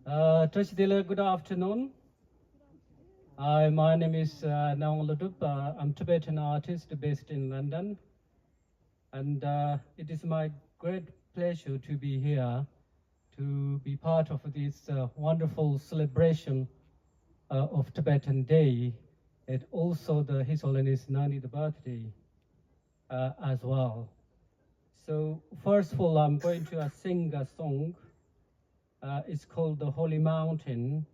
Good afternoon. My name is Naung Ludup. I'm Tibetan artist based in London. And it is my great pleasure to be here to be part of this wonderful celebration of Tibetan Day and also His Holiness 90th birthday as well. So first of all, I'm going to sing a song. It's called The Holy Mountain,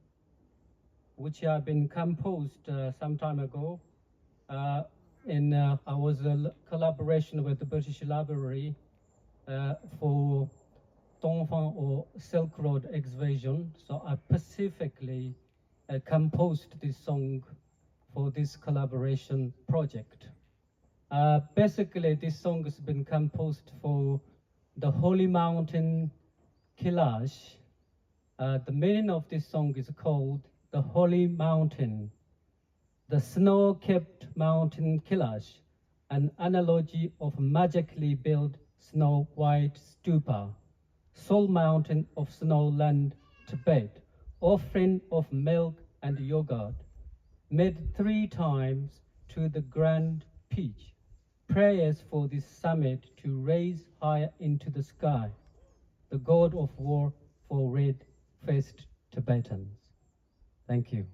which had been composed some time ago. I was a collaboration with the British Library for Dongfang or Silk Road Excavation. So I specifically composed this song for this collaboration project. Basically, this song has been composed for the Holy Mountain Kailash. The meaning of this song is called The Holy Mountain, the snow-capped mountain Kailash, an analogy of magically built snow-white stupa, soul mountain of snowland Tibet, offering of milk and yogurt, made 3 times to the grand peak. Prayers for this summit to raise higher into the sky, the god of war for red-faced Tibetans. Thank you.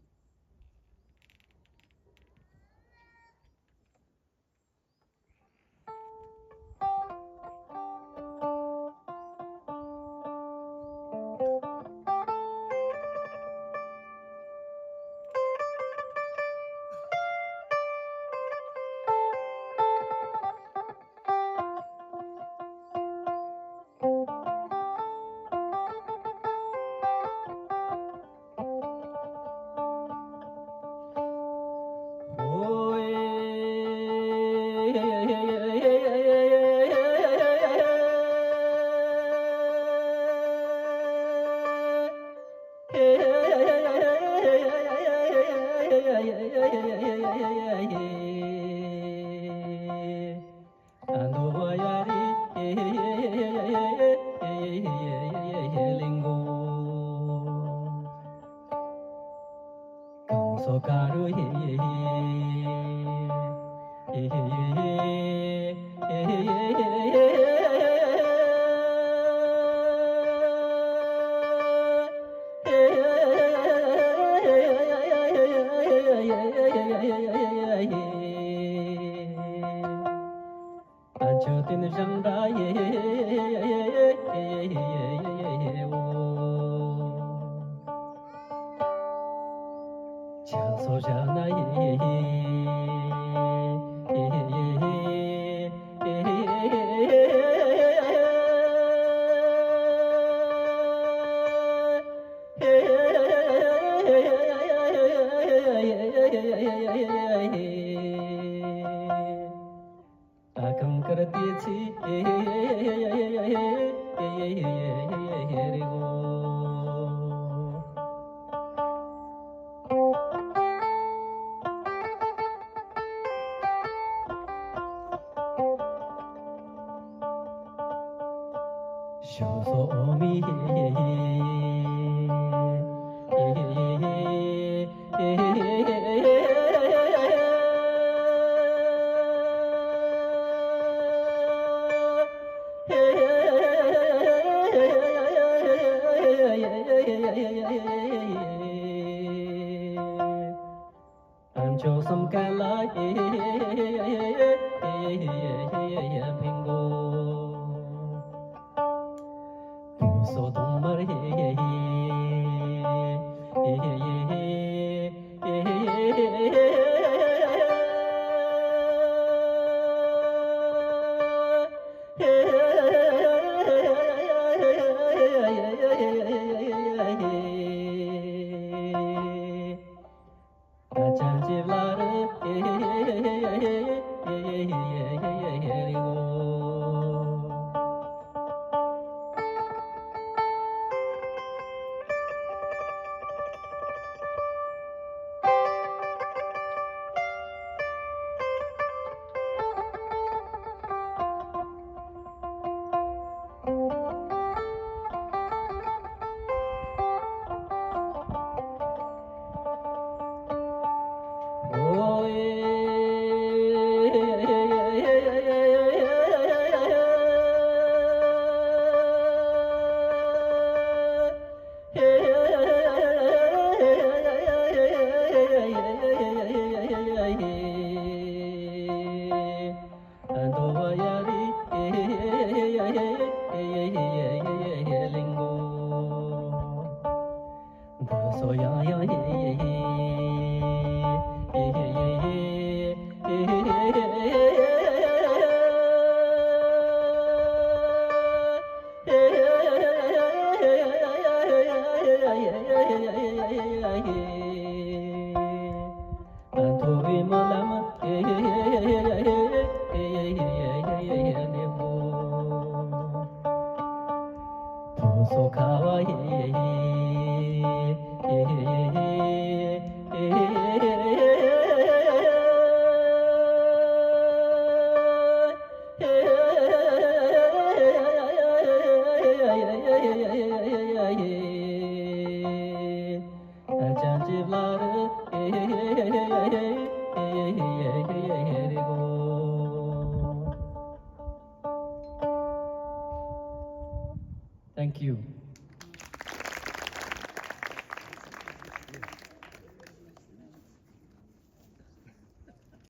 so ya ya so kawaii Thank you.